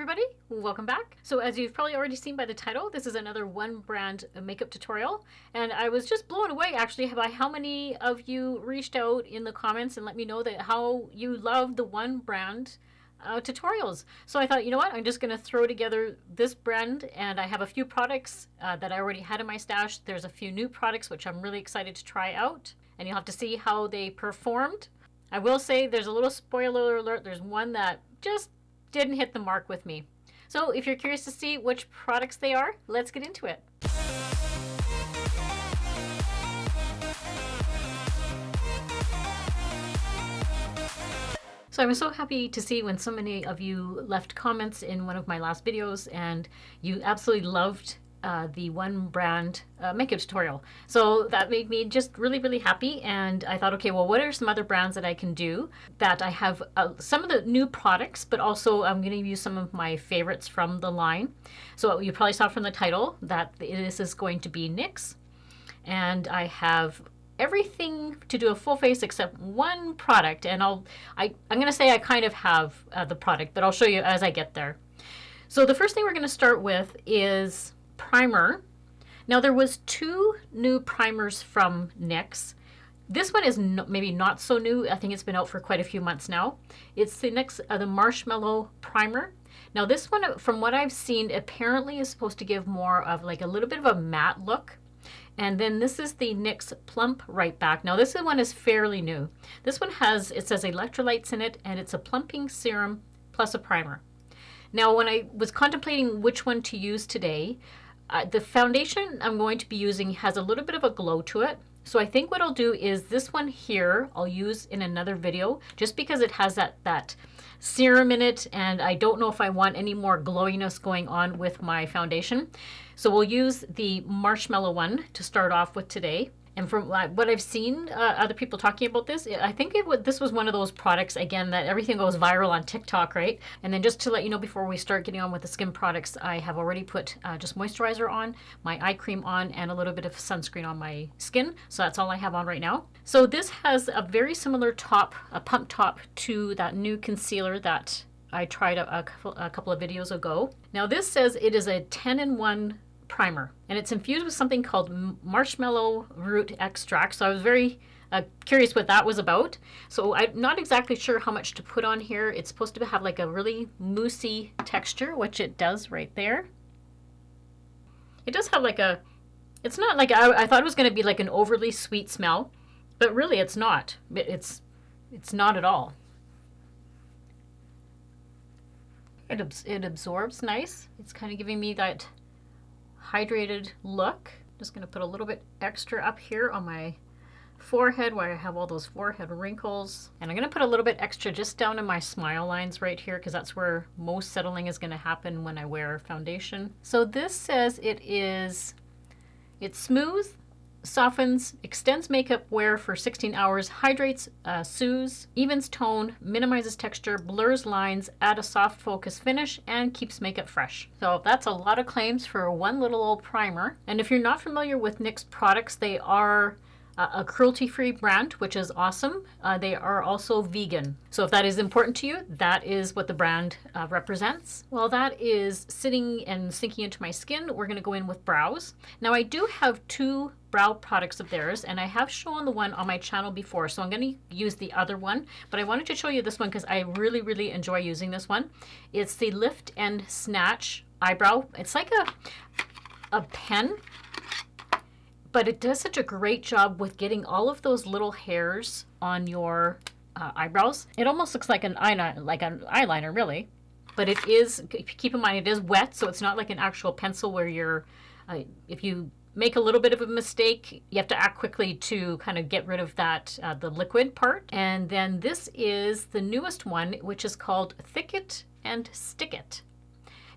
everybody, welcome back. So as you've probably already seen by the title, this is another one brand makeup tutorial, and I was just blown away actually by how many of you reached out in the comments and let me know that how you love the one brand tutorials. So I thought, you know what, I'm just going to throw together this brand, and I have a few products that I already had in my stash. There's a few new products which I'm really excited to try out, and you'll have to see how they performed. I will say there's a little spoiler alert, there's one that just didn't hit the mark with me. So if you're curious to see which products they are, let's get into it. So I was so happy to see when so many of you left comments in one of my last videos and you absolutely loved the one brand makeup tutorial. So that made me just really happy, and I thought, okay, well, what are some other brands that I can do that I have some of the new products, but also I'm going to use some of my favorites from the line. So you probably saw from the title that this is going to be NYX, and I have everything to do a full face except one product, and I'm going to say I kind of have the product, but I'll show you as I get there. So the first thing we're going to start with is primer. Now there was two new primers from NYX. This one is maybe not so new. I think it's been out for quite a few months now. It's the NYX the Marshmallow Primer. Now this one, from what I've seen, apparently is supposed to give more of like a little bit of a matte look. And then this is the NYX Plump Right Back. Now this one is fairly new. This one has, it says electrolytes in it, and it's a plumping serum plus a primer. Now when I was contemplating which one to use today, the foundation I'm going to be using has a little bit of a glow to it. So I think what I'll do is this one here I'll use in another video, just because it has that serum in it, and I don't know if I want any more glowiness going on with my foundation. So we'll use the Marshmallow one to start off with today. And from what I've seen other people talking about this, I think this was one of those products, again, that everything goes viral on TikTok, right? And then just to let you know, before we start getting on with the skin products, I have already put just moisturizer on, my eye cream on, and a little bit of sunscreen on my skin. So that's all I have on right now. So this has a very similar top, a pump top, to that new concealer that I tried a couple of videos ago. Now this says it is a 10-in-1 primer, and it's infused with something called marshmallow root extract. So I was very curious what that was about. So I'm not exactly sure how much to put on here. It's supposed to have like a really moussey texture, which it does right there. It does have like a, it's not like, I thought it was going to be like an overly sweet smell, but really it's not. It's not at all. It absorbs nice. It's kind of giving me that hydrated look. Just going to put a little bit extra up here on my forehead where I have all those forehead wrinkles, and I'm going to put a little bit extra just down in my smile lines right here, because that's where most settling is going to happen when I wear foundation. So this says it's smooth, softens, extends makeup wear for 16 hours, hydrates, soothes, evens tone, minimizes texture, blurs lines, add a soft focus finish, and keeps makeup fresh. So that's a lot of claims for one little old primer. And if you're not familiar with NYX products, they are a cruelty-free brand, which is awesome. They are also vegan. So if that is important to you, that is what the brand represents. Well, that is sitting and sinking into my skin. We're going to go in with brows. Now I do have two brow products of theirs, and I have shown the one on my channel before, so I'm going to use the other one, but I wanted to show you this one because I really enjoy using this one. It's the Lift and Snatch eyebrow. It's like a pen, but it does such a great job with getting all of those little hairs on your eyebrows. It almost looks like an eyeliner, really, but it is, keep in mind, it is wet, so it's not like an actual pencil where you're, if you make a little bit of a mistake, you have to act quickly to kind of get rid of that, the liquid part. And then this is the newest one, which is called Thick It and Stick It.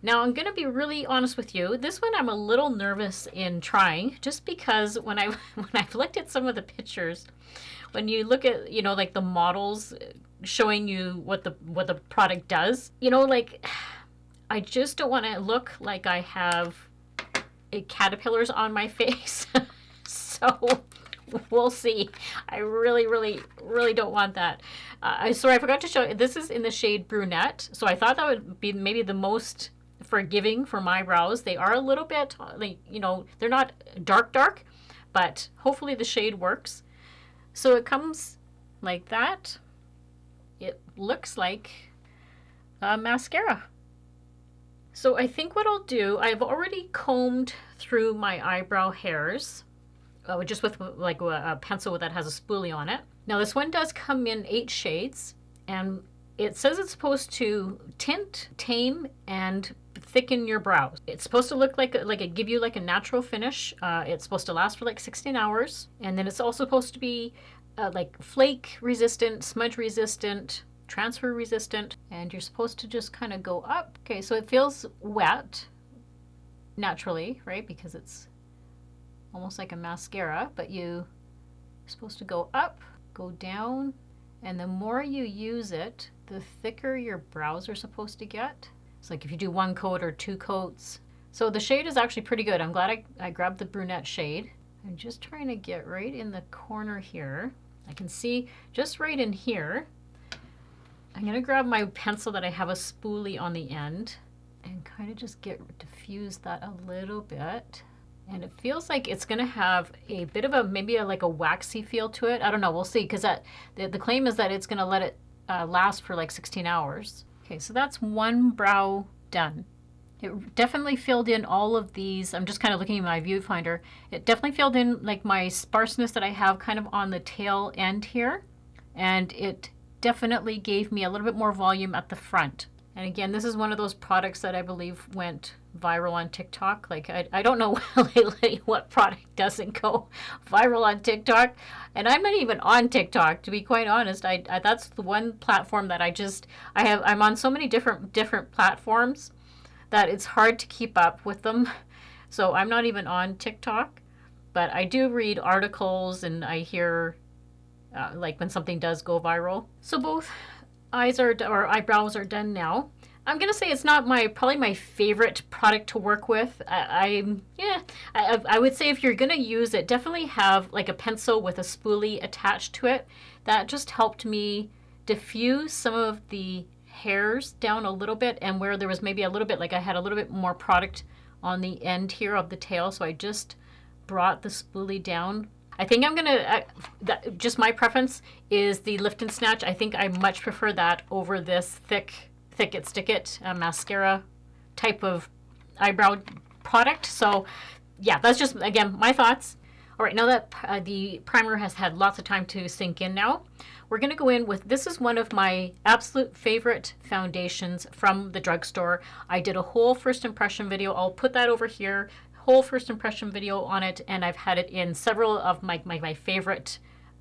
Now I'm going to be really honest with you. This one I'm a little nervous in trying, just because when I've looked at some of the pictures, when you look at, you know, like the models showing you what the product does, you know, like I just don't want to look like I have caterpillars on my face. So We'll see. I really, really, really don't want that. Sorry, I forgot to show you. This is in the shade Brunette. So I thought that would be maybe the most forgiving for my brows. They are a little bit, like, you know, they're not dark, dark, but hopefully the shade works. So it comes like that. It looks like a mascara. So I think what I'll do, I've already combed through my eyebrow hairs, just with like a pencil that has a spoolie on it. Now this one does come in 8 shades, and it says it's supposed to tint, tame, and thicken your brows. It's supposed to look like give you like a natural finish. It's supposed to last for like 16 hours, and then it's also supposed to be like flake resistant, smudge resistant, transfer resistant, and you're supposed to just kind of go up. Okay, so it feels wet naturally, right? Because it's almost like a mascara, but you're supposed to go up, go down, and the more you use it, the thicker your brows are supposed to get. It's like if you do 1 coat or 2 coats. So the shade is actually pretty good. I'm glad I grabbed the Brunette shade. I'm just trying to get right in the corner here. I can see just right in here. I'm going to grab my pencil that I have a spoolie on the end and kind of just diffuse that a little bit. And it feels like it's going to have a bit of a, maybe like a waxy feel to it. I don't know. We'll see, because the claim is that it's going to let it last for like 16 hours. Okay, so that's one brow done. It definitely filled in all of these. I'm just kind of looking at my viewfinder. It definitely filled in like my sparseness that I have kind of on the tail end here. And it definitely gave me a little bit more volume at the front. And again, this is one of those products that I believe went viral on TikTok. Like, I don't know lately what product doesn't go viral on TikTok. And I'm not even on TikTok, to be quite honest. That's the one platform that I'm on so many different platforms that it's hard to keep up with them. So I'm not even on TikTok. But I do read articles and I hear like when something does go viral. So both eyebrows are done now. I'm gonna say it's not probably my favorite product to work with. I would say if you're gonna use it, definitely have like a pencil with a spoolie attached to it. That just helped me diffuse some of the hairs down a little bit, and where there was maybe a little bit, like I had a little bit more product on the end here of the tail, so I just brought the spoolie down. I think I'm gonna, just my preference is the Lift and Snatch. I think I much prefer that over this thick it, stick it mascara type of eyebrow product. So yeah, that's just, again, my thoughts. All right, now that the primer has had lots of time to sink in now, we're gonna go in with, this is one of my absolute favorite foundations from the drugstore. I did a whole first impression video. I'll put that over here. Whole first impression video on it, and I've had it in several of my favorite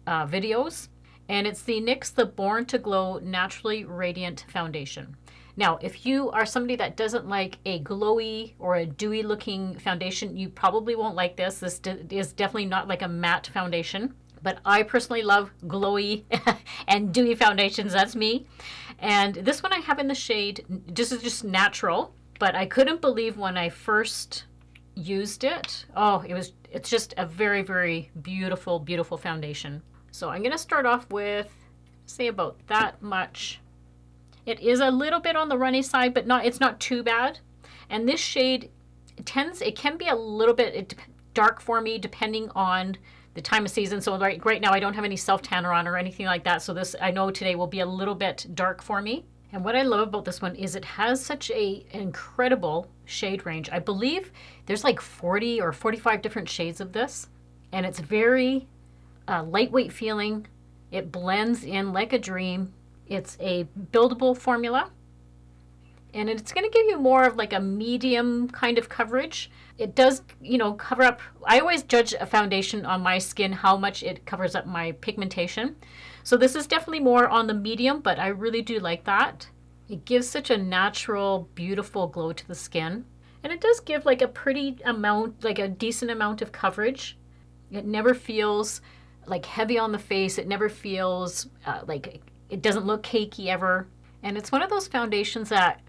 videos. And it's the NYX The Born to Glow Naturally Radiant Foundation. Now, if you are somebody that doesn't like a glowy or a dewy looking foundation, you probably won't like this. This is definitely not like a matte foundation, but I personally love glowy and dewy foundations. That's me. And this one I have in the shade, this is just natural, but I couldn't believe when I first used it. Oh, it's just a very, very beautiful, beautiful foundation. So I'm going to start off with, say, about that much. It is a little bit on the runny side, but it's not too bad. And this shade it can be a little bit dark for me depending on the time of season. So right now I don't have any self tanner on or anything like that. So this, I know today will be a little bit dark for me. And what I love about this one is it has such an incredible shade range. I believe there's like 40 or 45 different shades of this, and it's very lightweight feeling. It blends in like a dream. It's a buildable formula, and it's going to give you more of like a medium kind of coverage. It does, cover up. I always judge a foundation on my skin, how much it covers up my pigmentation. So this is definitely more on the medium, but I really do like that. It gives such a natural, beautiful glow to the skin. And it does give like a pretty amount, like a decent amount of coverage. It never feels like heavy on the face. It never feels like it doesn't look cakey ever. And it's one of those foundations that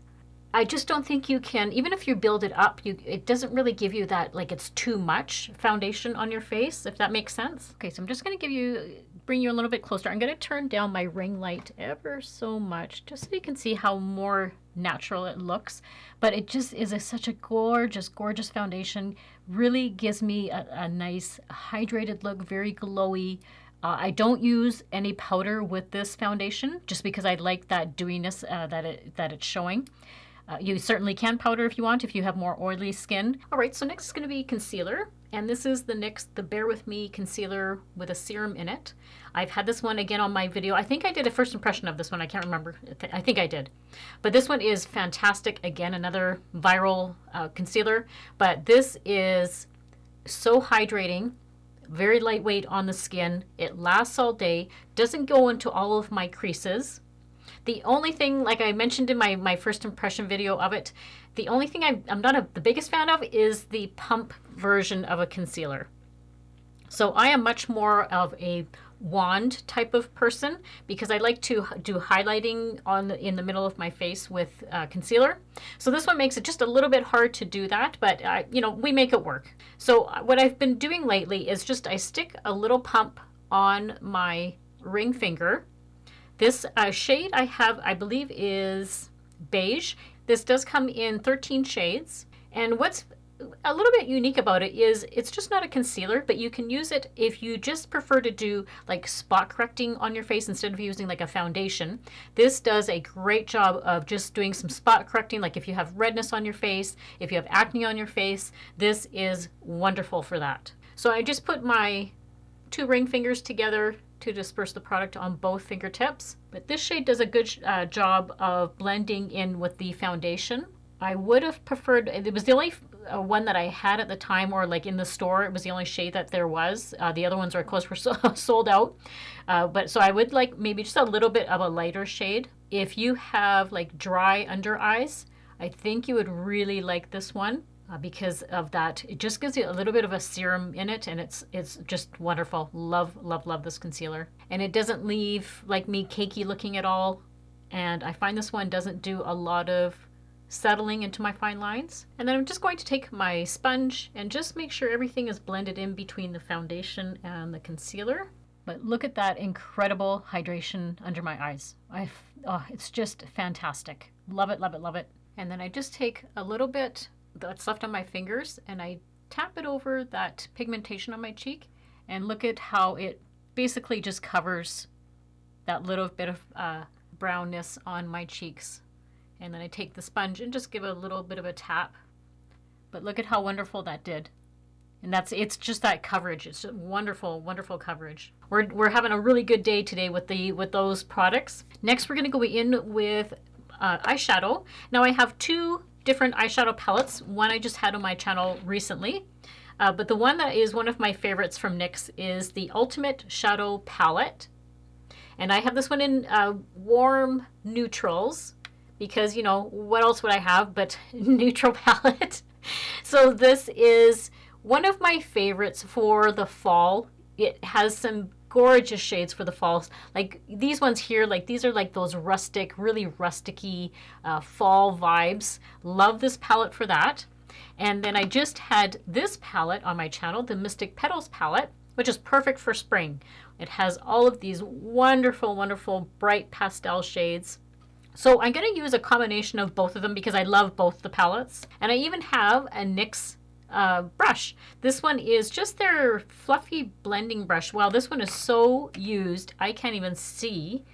I just don't think you can, even if you build it up, it doesn't really give you that, like it's too much foundation on your face, if that makes sense. Okay, so I'm just going to bring you a little bit closer. I'm going to turn down my ring light ever so much, just so you can see how more natural it looks. But it just is such a gorgeous, gorgeous foundation. Really gives me a nice hydrated look, very glowy. I don't use any powder with this foundation, just because I like that dewiness that it's showing. You certainly can powder if you want, if you have more oily skin. All right, so next is going to be concealer. And this is the NYX, the Bare With Me concealer with a serum in it. I've had this one again on my video. I think I did a first impression of this one. I can't remember. I think I did. But this one is fantastic. Again, another viral concealer. But this is so hydrating, very lightweight on the skin. It lasts all day, doesn't go into all of my creases. The only thing, like I mentioned in my first impression video of it, the only thing I'm not the biggest fan of is the pump version of a concealer. So I am much more of a wand type of person, because I like to do highlighting in the middle of my face with concealer. So this one makes it just a little bit hard to do that, but you know, we make it work. So what I've been doing lately is just I stick a little pump on my ring finger. This shade I have, I believe, is Beige. This does come in 13 shades. And what's a little bit unique about it is it's just not a concealer, but you can use it if you just prefer to do like spot correcting on your face instead of using like a foundation. This does a great job of just doing some spot correcting, like if you have redness on your face, if you have acne on your face, this is wonderful for that. So I just put my two ring fingers together to disperse the product on both fingertips. But this shade does a good job of blending in with the foundation. I would have preferred, it was the only one that I had at the time, or like in the store, it was the only shade that there was. The other ones are, of course, were sold out. But so I would like maybe just a little bit of a lighter shade. If you have like dry under eyes, I think you would really like this one. Because of that, it just gives you a little bit of a serum in it, and it's just wonderful. Love, love, love this concealer. And it doesn't leave like me cakey looking at all. And I find this one doesn't do a lot of settling into my fine lines. And then I'm just going to take my sponge and just make sure everything is blended in between the foundation and the concealer. But look at that incredible hydration under my eyes. It's just fantastic. Love it, love it, love it. And then I just take a little bit that's left on my fingers and I tap it over that pigmentation on my cheek, and look at how it basically just covers that little bit of brownness on my cheeks. And then I take the sponge and just give it a little bit of a tap. But look at how wonderful that did. And it's just that coverage. It's just wonderful, wonderful coverage. We're having a really good day today with those products. Next, we're going to go in with eyeshadow. Now I have two different eyeshadow palettes. One I just had on my channel recently, but the one that is one of my favorites from NYX is the Ultimate Shadow Palette. And I have this one in warm neutrals, because, you know, what else would I have but neutral palette? So this is one of my favorites for the fall. It has some gorgeous shades for the fall. Like these ones here, like these are like those rustic, really rusticy fall vibes. Love this palette for that. And then I just had this palette on my channel, the Mystic Petals palette, which is perfect for spring. It has all of these wonderful, wonderful bright pastel shades. So I'm going to use a combination of both of them because I love both the palettes. And I even have a NYX brush. This one is just their fluffy blending brush. Wow, this one is so used, I can't even see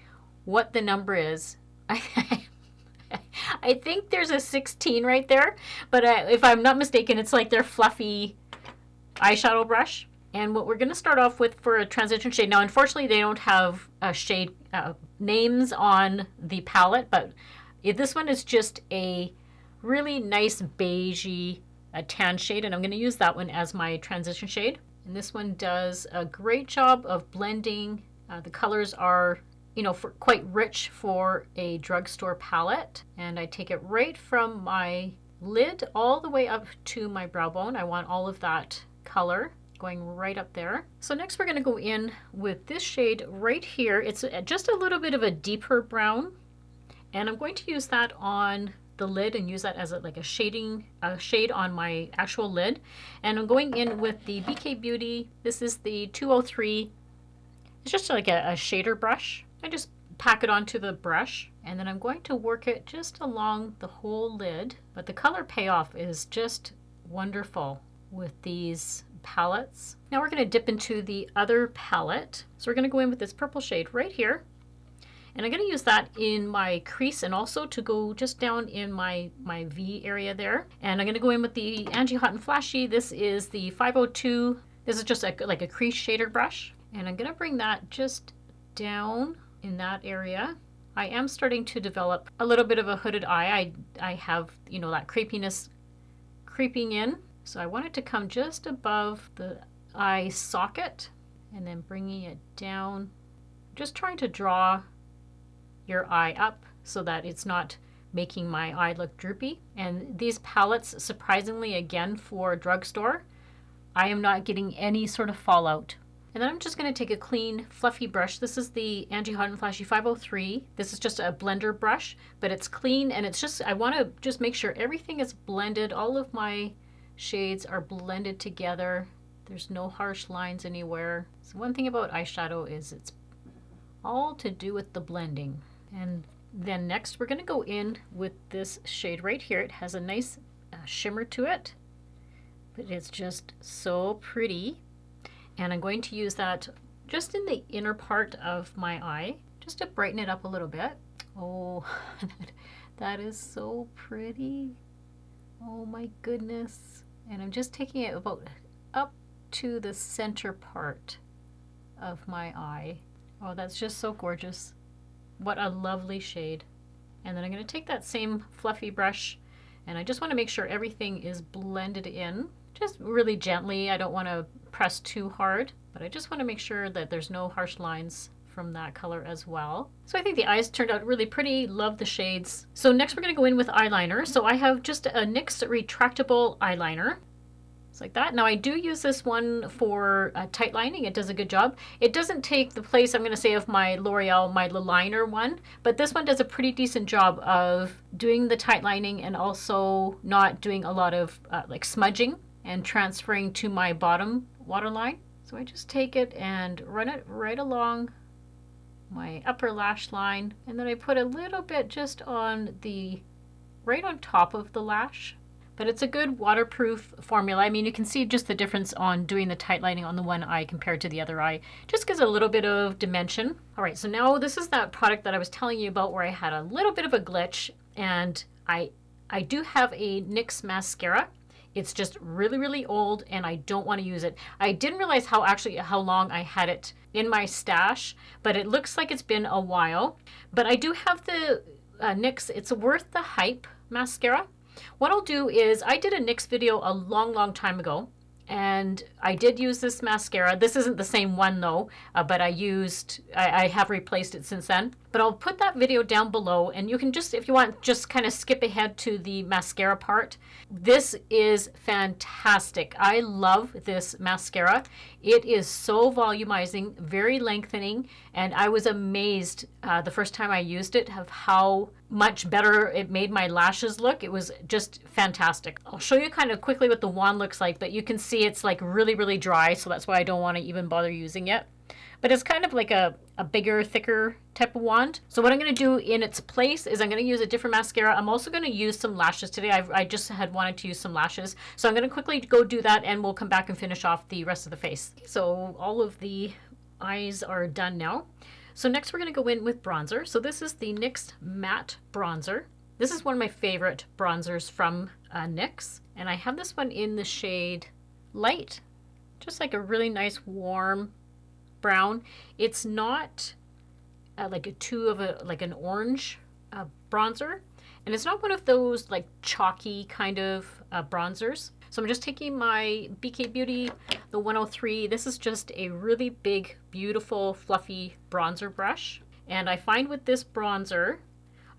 what the number is. I think there's a 16 right there, but if I'm not mistaken, it's like their fluffy eyeshadow brush. And what we're going to start off with for a transition shade. Now, unfortunately, they don't have shade names on the palette, but this one is just a really nice beigey tan shade, and I'm going to use that one as my transition shade. And this one does a great job of blending. The colors are, you know, quite rich for a drugstore palette. And I take it right from my lid all the way up to my brow bone. I want all of that color going right up there. So next we're going to go in with this shade right here. It's just a little bit of a deeper brown, and I'm going to use that on the lid and use that as like a shade on my actual lid. And I'm going in with the BK Beauty. This is the 203. It's just like a shader brush. I just pack it onto the brush, and then I'm going to work it just along the whole lid. But the color payoff is just wonderful with these palettes. Now we're going to dip into the other palette. So we're going to go in with this purple shade right here. And I'm going to use that in my crease and also to go just down in my V area there. And I'm going to go in with the Angie Hot and Flashy. This is the 502. This is just like a crease shader brush. And I'm going to bring that just down in that area. I am starting to develop a little bit of a hooded eye. I have, you know, that creepiness creeping in. So I want it to come just above the eye socket and then bringing it down. Just trying to draw your eye up so that it's not making my eye look droopy. And these palettes, surprisingly, again for drugstore, I am not getting any sort of fallout. And then I'm just going to take a clean, fluffy brush. This is the Angie Hot and Flashy 503. This is just a blender brush, but it's clean, and it's just, I want to just make sure everything is blended. All of my shades are blended together. There's no harsh lines anywhere. So one thing about eyeshadow is it's all to do with the blending. And then next we're going to go in with this shade right here. It has a nice shimmer to it, but it's just so pretty. And I'm going to use that just in the inner part of my eye, just to brighten it up a little bit. Oh, that is so pretty. Oh my goodness. And I'm just taking it about up to the center part of my eye. Oh, that's just so gorgeous. What a lovely shade. And then I'm going to take that same fluffy brush, and I just want to make sure everything is blended in, just really gently. I don't want to press too hard, but I just want to make sure that there's no harsh lines from that color as well. So I think the eyes turned out really pretty. Love the shades. So next we're going to go in with eyeliner. So I have just a NYX retractable eyeliner. It's like that. Now I do use this one for tight lining. It does a good job. It doesn't take the place, I'm going to say, of my L'Oreal, my liner one, but this one does a pretty decent job of doing the tight lining and also not doing a lot of like smudging and transferring to my bottom waterline. So I just take it and run it right along my upper lash line, and then I put a little bit just on the right on top of the lash. But it's a good waterproof formula. I mean, you can see just the difference on doing the tight lining on the one eye compared to the other eye. Just gives a little bit of dimension. All right, so now this is that product that I was telling you about where I had a little bit of a glitch, and I do have a NYX mascara. It's just really, really old, and I don't want to use it. I didn't realize how long I had it in my stash, but it looks like it's been a while. But I do have the NYX It's Worth the Hype mascara. What I'll do is, I did a NYX video a long time ago, and I did use this mascara. This isn't the same one though, but I have replaced it since then. But I'll put that video down below, and you can just, if you want, just kind of skip ahead to the mascara part. This is fantastic. I love this mascara. It is so volumizing, very lengthening, and I was amazed the first time I used it of how much better it made my lashes look. It was just fantastic. I'll show you kind of quickly what the wand looks like, but you can see it's like really dry, so that's why I don't want to even bother using it. But it's kind of like a bigger, thicker type of wand. So what I'm going to do in its place is I'm going to use a different mascara. I'm also going to use some lashes today. I just had wanted to use some lashes. So I'm going to quickly go do that, and we'll come back and finish off the rest of the face. So all of the eyes are done now. So next we're going to go in with bronzer. So this is the NYX Matte Bronzer. This is one of my favorite bronzers from NYX. And I have this one in the shade Light. Just like a really nice warm brown. It's not like an orange bronzer, and it's not one of those like chalky kind of bronzers. So I'm just taking my BK Beauty, the 103. This is just a really big, beautiful, fluffy bronzer brush. And I find with this bronzer,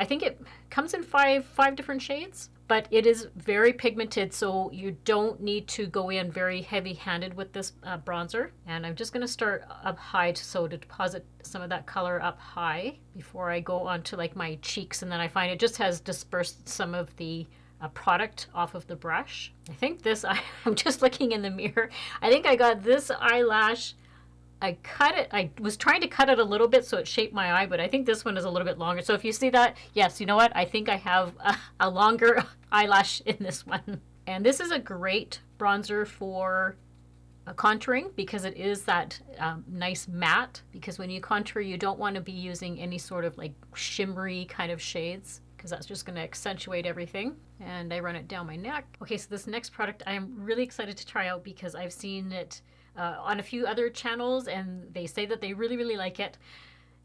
I think it comes in five different shades, but it is very pigmented, so you don't need to go in very heavy-handed with this bronzer. And I'm just going to start up high so to deposit some of that color up high before I go on to like my cheeks, and then I find it just has dispersed some of the product off of the brush. I think this, I'm just looking in the mirror, I think I got this eyelash, I cut it, I was trying to cut it a little bit so it shaped my eye, but I think this one is a little bit longer. So if you see that, yes, you know what? I think I have a longer eyelash in this one. And this is a great bronzer for contouring because it is that nice matte, because when you contour, you don't want to be using any sort of like shimmery kind of shades, because that's just going to accentuate everything. And I run it down my neck. Okay, so this next product I am really excited to try out because I've seen it on a few other channels and they say that they really, really like it.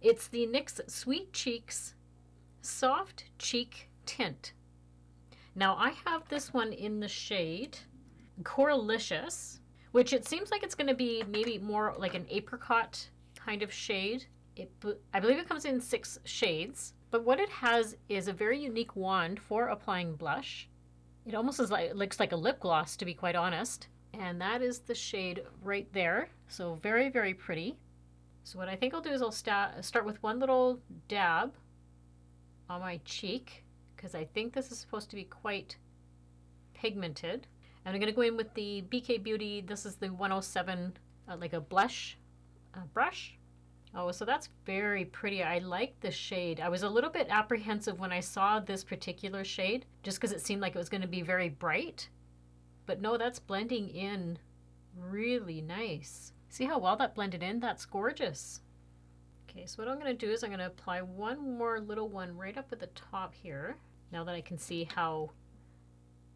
It's the NYX Sweet Cheeks Soft Cheek Tint. Now I have this one in the shade Coralicious, which it seems like it's going to be maybe more like an apricot kind of shade. I believe it comes in 6 shades. But what it has is a very unique wand for applying blush. It almost looks like a lip gloss, to be quite honest. And that is the shade right there. So very, very pretty. So what I think I'll do is I'll start with one little dab on my cheek, because I think this is supposed to be quite pigmented. And I'm going to go in with the BK Beauty. This is the 107, like a blush brush. Oh, so that's very pretty. I like the shade. I was a little bit apprehensive when I saw this particular shade, just because it seemed like it was going to be very bright. But no, that's blending in really nice. See how well that blended in? That's gorgeous. Okay, so what I'm going to do is I'm going to apply one more little one right up at the top here. Now that I can see how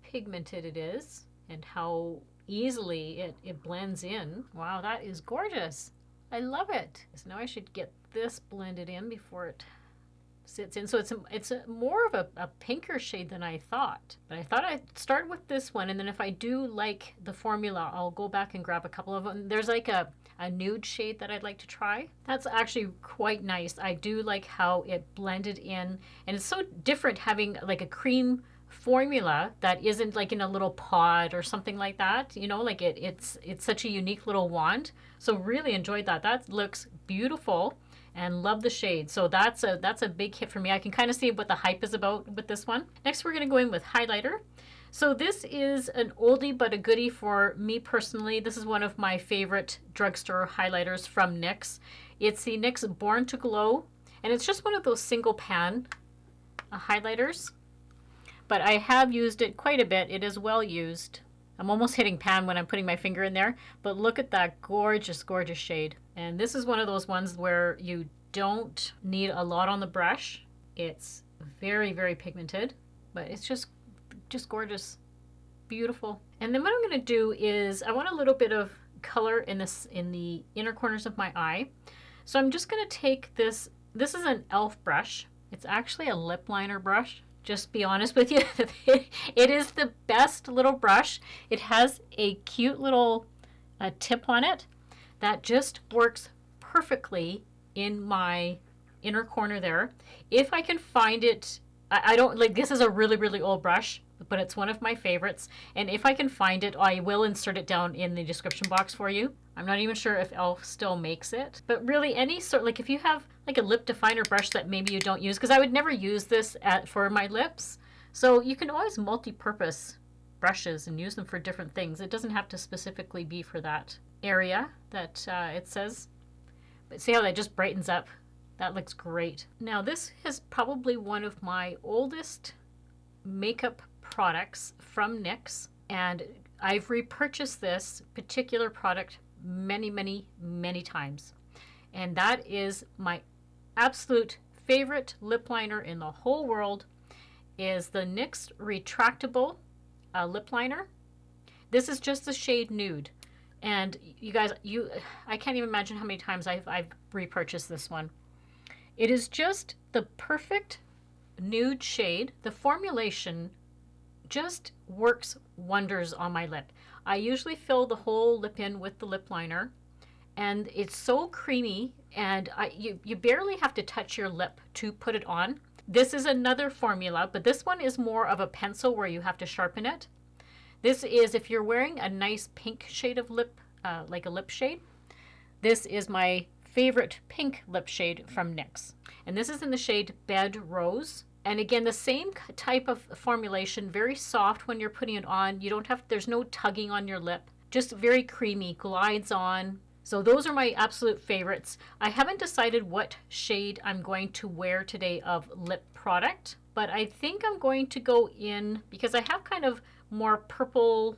pigmented it is and how easily it blends in. Wow, that is gorgeous. I love it. So now I should get this blended in before it sits in. So it's more of a pinker shade than I thought. But I thought I'd start with this one, and then if I do like the formula, I'll go back and grab a couple of them. There's like a nude shade that I'd like to try. That's actually quite nice. I do like how it blended in, and it's so different having like a cream formula that isn't like in a little pod or something like that, you know, like it's such a unique little wand. So really enjoyed that. That looks beautiful and love the shade. So that's a big hit for me. I can kind of see what the hype is about with this one. Next we're going to go in with highlighter. So this is an oldie but a goodie for me personally. This is one of my favorite drugstore highlighters from NYX. It's the NYX Born to Glow, and it's just one of those single pan highlighters. But I have used it quite a bit. It is well used. I'm almost hitting pan when I'm putting my finger in there, but look at that gorgeous, gorgeous shade. And this is one of those ones where you don't need a lot on the brush. It's very, very pigmented, but it's just gorgeous, beautiful. And then what I'm going to do is I want a little bit of color in the inner corners of my eye. So I'm just going to take this. This is an e.l.f. brush. It's actually a lip liner brush. Just be honest with you, it is the best little brush. It has a cute little tip on it that just works perfectly in my inner corner there. If I can find it, I don't like, this is a really, really old brush, but it's one of my favorites. And if I can find it, I will insert it down in the description box for you. I'm not even sure if e.l.f. still makes it, but really any sort, like if you have like a lip definer brush that maybe you don't use, because I would never use this for my lips. So you can always multi-purpose brushes and use them for different things. It doesn't have to specifically be for that area that it says. But see how that just brightens up? That looks great. Now this is probably one of my oldest makeup products from NYX, and I've repurchased this particular product many, many, many times. And that is my absolute favorite lip liner in the whole world, is the NYX Retractable lip liner. This is just the shade Nude. And you guys, I can't even imagine how many times I've repurchased this one. It is just the perfect nude shade. The formulation just works wonders on my lip. I usually fill the whole lip in with the lip liner, and it's so creamy, and you barely have to touch your lip to put it on. This is another formula, but this one is more of a pencil where you have to sharpen it. This is if you're wearing a nice pink shade of lip, like a lip shade. This is my favorite pink lip shade from NYX. And this is in the shade Bedrose. And again, the same type of formulation, very soft when you're putting it on. You don't have, there's no tugging on your lip. Just very creamy, glides on. So those are my absolute favorites. I haven't decided what shade I'm going to wear today of lip product, but I think I'm going to go in, because I have kind of more purple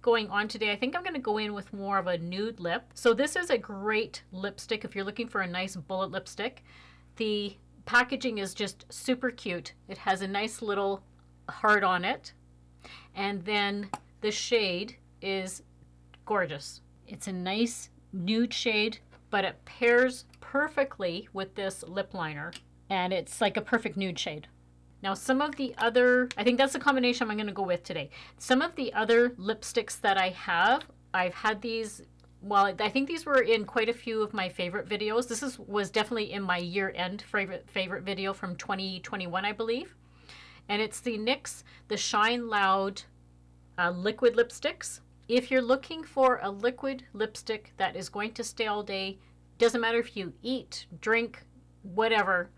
going on today, I think I'm going to go in with more of a nude lip. So this is a great lipstick if you're looking for a nice bullet lipstick. The packaging is just super cute. It has a nice little heart on it. And then the shade is gorgeous. It's a nice nude shade, but it pairs perfectly with this lip liner. And it's like a perfect nude shade. Now some of the other, I think that's the combination I'm going to go with today. Some of the other lipsticks that I have, I've had these, well, I think these were in quite a few of my favorite videos. This was definitely in my year-end favorite video from 2021, I believe. And it's the NYX, the Shine Loud liquid lipsticks. If you're looking for a liquid lipstick that is going to stay all day, doesn't matter if you eat, drink, whatever,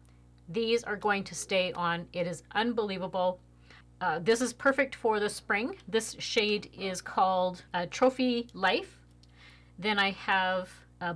these are going to stay on. It is unbelievable. This is perfect for the spring. This shade is called Trophy Life. Then I have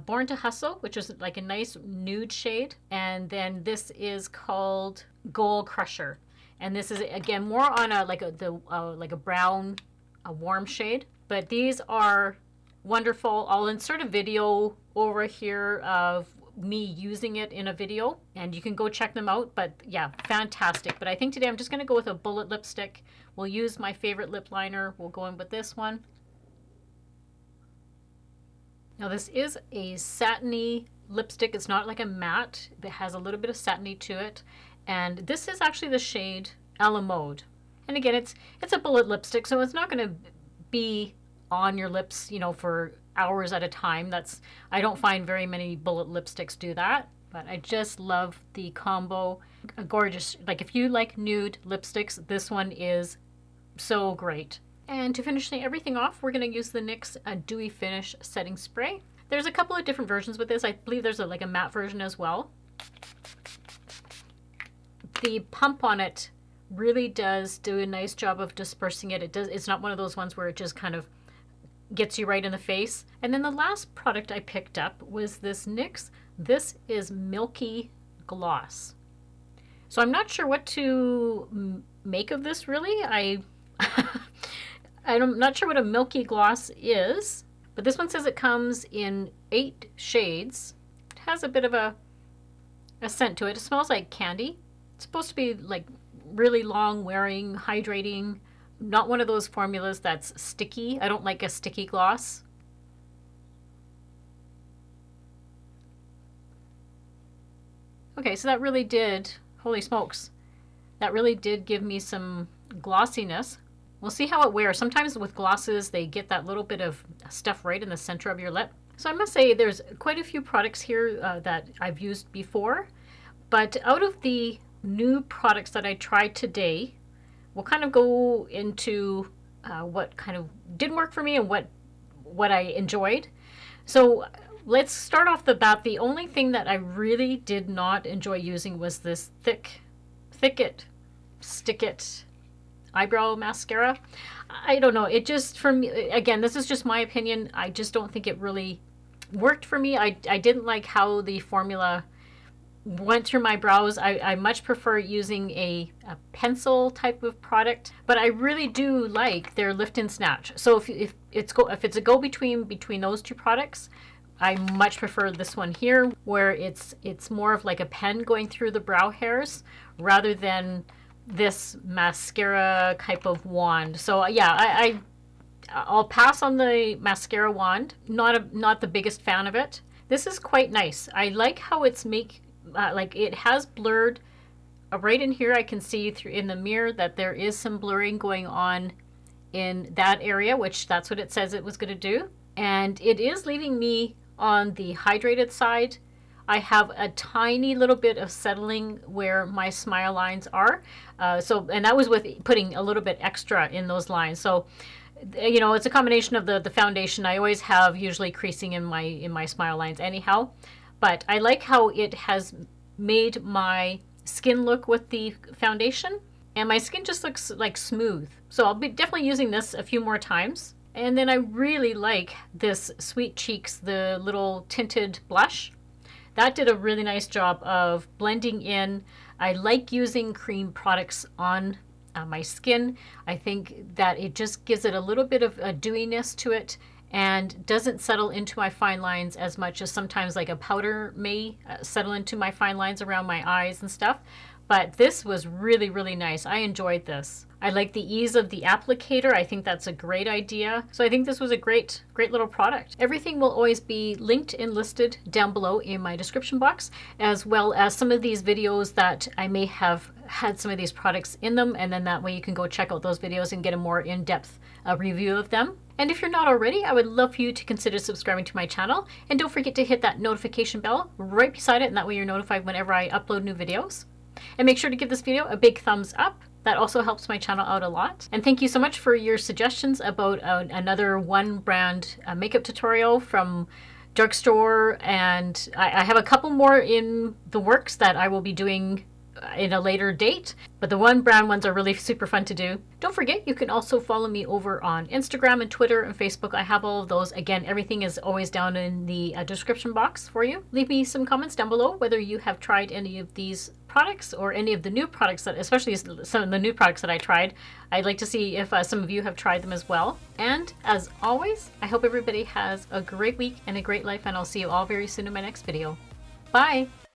Born to Hustle, which is like a nice nude shade. And then this is called Goal Crusher. And this is, again, more on a like a brown, a warm shade. But these are wonderful. I'll insert a video over here of me using it in a video, and you can go check them out. But yeah, fantastic. But I think today I'm just going to go with a bullet lipstick. We'll use my favorite lip liner. We'll go in with this one. Now this is a satiny lipstick. It's not like a matte. It has a little bit of satiny to it. And this is actually the shade A La Mode. And again, it's a bullet lipstick, so it's not going to be on your lips, you know, for hours at a time. I don't find very many bullet lipsticks do that, but I just love the combo. Gorgeous. Like if you like nude lipsticks, this one is so great. And to finish everything off, we're going to use the NYX Dewy Finish Setting Spray. There's a couple of different versions with this. I believe there's like a matte version as well. The pump on it really does do a nice job of dispersing it. It's not one of those ones where it just kind of gets you right in the face. And then the last product I picked up was this NYX. This is Milky Gloss. So I'm not sure what to make of this really. I'm not sure what a Milky Gloss is, but this one says it comes in 8 shades. It has a bit of a scent to it. It smells like candy. It's supposed to be like really long wearing, hydrating. Not one of those formulas that's sticky. I don't like a sticky gloss. Okay, so that really did, holy smokes, that really did give me some glossiness. We'll see how it wears. Sometimes with glosses, they get that little bit of stuff right in the center of your lip. So I must say there's quite a few products here that I've used before, but out of the new products that I tried today, we'll kind of go into what kind of didn't work for me and what I enjoyed. So let's start off the bat. The only thing that I really did not enjoy using was this Thick-It, Stick-It eyebrow mascara. I don't know. It just, for me, again, this is just my opinion. I just don't think it really worked for me. I didn't like how the formula went through my brows. I much prefer using a pencil type of product, but I really do like their Lift and Snatch. So if it's a go between those two products, I much prefer this one here, where it's more of like a pen going through the brow hairs rather than this mascara type of wand. So yeah, I'll pass on the mascara wand. Not the biggest fan of it. This is quite nice. I like how it's like it has blurred right in here. I can see through in the mirror that there is some blurring going on in that area, which that's what it says it was going to do. And it is leaving me on the hydrated side. I have a tiny little bit of settling where my smile lines are. And that was with putting a little bit extra in those lines. So, you know, it's a combination of the foundation. I always have usually creasing in my smile lines anyhow. But I like how it has made my skin look with the foundation. And my skin just looks like smooth. So I'll be definitely using this a few more times. And then I really like this Sweet Cheeks, the little tinted blush. That did a really nice job of blending in. I like using cream products on my skin. I think that it just gives it a little bit of a dewiness to it and doesn't settle into my fine lines as much as sometimes like a powder may settle into my fine lines around my eyes and stuff. But this was really, really nice. I enjoyed this. I like the ease of the applicator. I think that's a great idea. So I think this was a great little product. Everything will always be linked and listed down below in my description box, as well as some of these videos that I may have had some of these products in them. And then that way you can go check out those videos and get a more in-depth review of them. And if you're not already, I would love for you to consider subscribing to my channel. And don't forget to hit that notification bell right beside it. And that way you're notified whenever I upload new videos. And make sure to give this video a big thumbs up. That also helps my channel out a lot. And thank you so much for your suggestions about another one brand makeup tutorial from Drugstore. And I have a couple more in the works that I will be doing in a later date. But the one brand ones are really super fun to do. Don't forget, you can also follow me over on Instagram and Twitter and Facebook. I have all of those. Again, everything is always down in the description box for you. Leave me some comments down below whether you have tried any of these products or any of the new products that, especially some of the new products that I tried. I'd like to see if some of you have tried them as well. And as always, I hope everybody has a great week and a great life, and I'll see you all very soon in my next video. Bye!